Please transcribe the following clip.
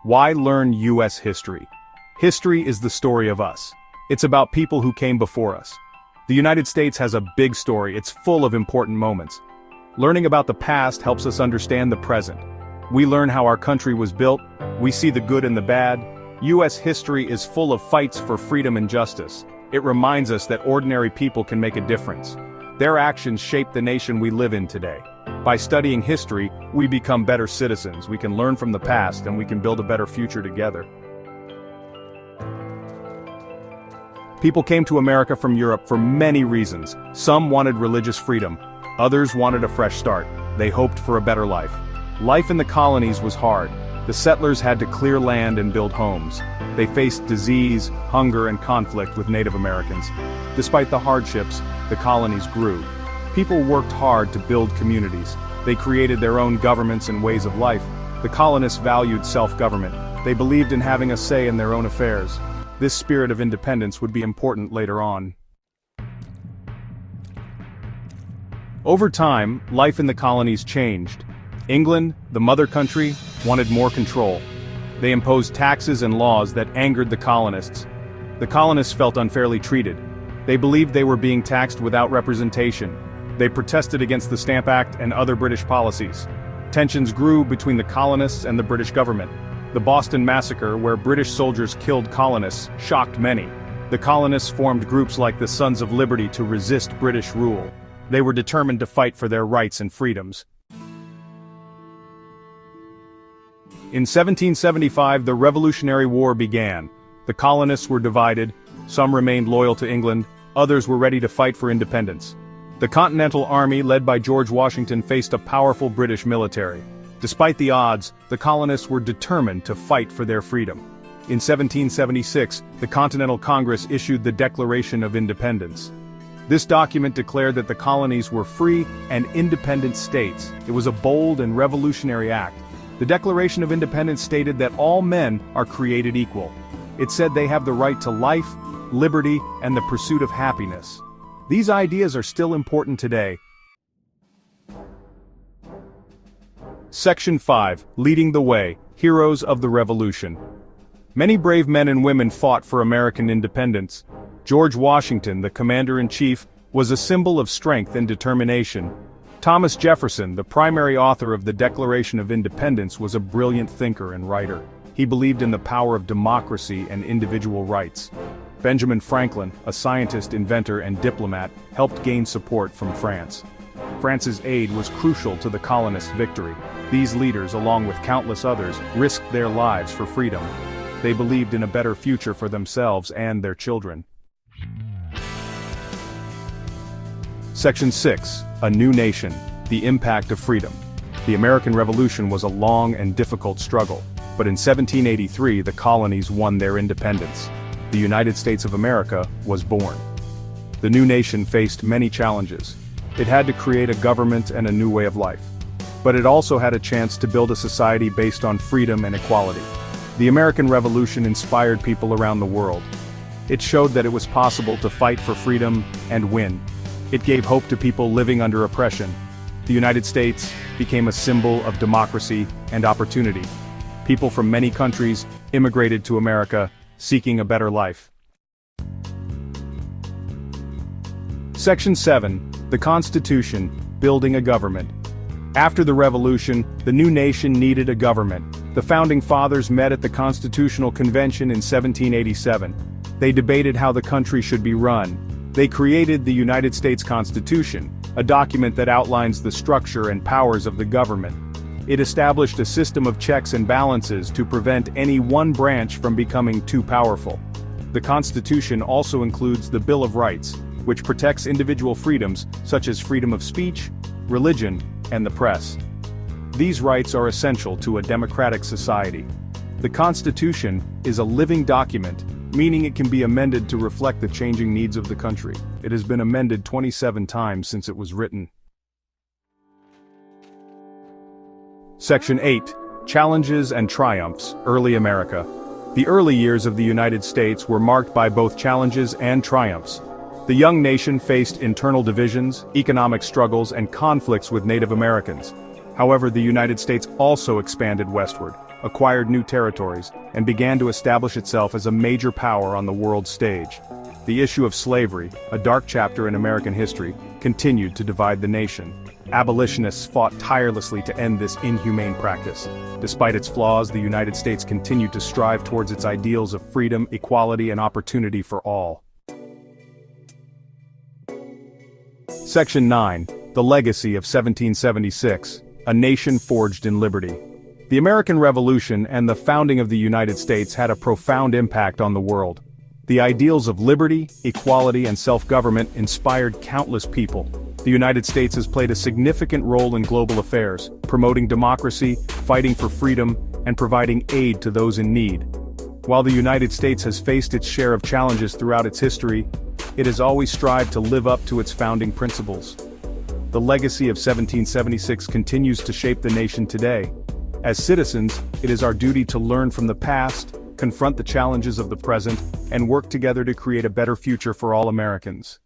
Why learn U.S. history? History is the story of us. It's about people who came before us. The United States has a big story. It's full of important moments. Learning about the past helps us understand the present. We learn how our country was built. We see the good and the bad. U.S. history is full of fights for freedom and justice. It reminds us that ordinary people can make a difference. Their actions shape the nation we live in today. By studying history, we become better citizens. We can learn from the past and we can build a better future together. People came to America from Europe for many reasons. Some wanted religious freedom. Others wanted a fresh start. They hoped for a better life. Life in the colonies was hard. The settlers had to clear land and build homes. They faced disease, hunger, and conflict with Native Americans. Despite the hardships, the colonies grew. People worked hard to build communities. They created their own governments and ways of life. The colonists valued self-government. They believed in having a say in their own affairs. This spirit of independence would be important later on. Over time, life in the colonies changed. England, the mother country, wanted more control. They imposed taxes and laws that angered the colonists. The colonists felt unfairly treated. They believed they were being taxed without representation. They protested against the Stamp Act and other British policies. Tensions grew between the colonists and the British government. The Boston Massacre, where British soldiers killed colonists, shocked many. The colonists formed groups like the Sons of Liberty to resist British rule. They were determined to fight for their rights and freedoms. In 1775, the Revolutionary War began. The colonists were divided. Some remained loyal to England. Others were ready to fight for independence. The Continental Army, led by George Washington, faced a powerful British military. Despite the odds, the colonists were determined to fight for their freedom. In 1776, the Continental Congress issued the Declaration of Independence. This document declared that the colonies were free and independent states. It was a bold and revolutionary act. The Declaration of Independence stated that all men are created equal. It said they have the right to life, liberty, and the pursuit of happiness. These ideas are still important today. Section 5. Leading the Way. Heroes of the Revolution. Many brave men and women fought for American independence. George Washington, the commander-in-chief, was a symbol of strength and determination. Thomas Jefferson, the primary author of the Declaration of Independence, was a brilliant thinker and writer. He believed in the power of democracy and individual rights. Benjamin Franklin, a scientist, inventor, and diplomat, helped gain support from France. France's aid was crucial to the colonists' victory. These leaders, along with countless others, risked their lives for freedom. They believed in a better future for themselves and their children. Section 6. A New Nation. The Impact of Freedom. The American Revolution was a long and difficult struggle, but in 1783 the colonies won their independence. The United States of America was born. The new nation faced many challenges. It had to create a government and a new way of life. But it also had a chance to build a society based on freedom and equality. The American Revolution inspired people around the world. It showed that it was possible to fight for freedom and win. It gave hope to people living under oppression. The United States became a symbol of democracy and opportunity. People from many countries immigrated to America, seeking a better life. Section 7. The Constitution. Building a Government. After the Revolution, the new nation needed a government. The Founding Fathers met at the Constitutional Convention in 1787. They debated how the country should be run. They created the United States Constitution, a document that outlines the structure and powers of the government. It established a system of checks and balances to prevent any one branch from becoming too powerful. The Constitution also includes the Bill of Rights, which protects individual freedoms such as freedom of speech, religion, and the press. These rights are essential to a democratic society. The Constitution is a living document, meaning it can be amended to reflect the changing needs of the country. It has been amended 27 times since it was written. Section 8. Challenges and Triumphs. Early America. The early years of the United States were marked by both challenges and triumphs. The young nation faced internal divisions, economic struggles, and conflicts with Native Americans. However, the United States also expanded westward. acquired new territories, and began to establish itself as a major power on the world stage. The issue of slavery, a dark chapter in American history, continued to divide the nation. Abolitionists fought tirelessly to end this inhumane practice. Despite its flaws, the United States continued to strive towards its ideals of freedom, equality, and opportunity for all. Section 9. The Legacy of 1776, a Nation Forged in Liberty. The American Revolution and the founding of the United States had a profound impact on the world. The ideals of liberty, equality, and self-government inspired countless people. The United States has played a significant role in global affairs, promoting democracy, fighting for freedom, and providing aid to those in need. While the United States has faced its share of challenges throughout its history, it has always strived to live up to its founding principles. The legacy of 1776 continues to shape the nation today. As citizens, it is our duty to learn from the past, confront the challenges of the present, and work together to create a better future for all Americans.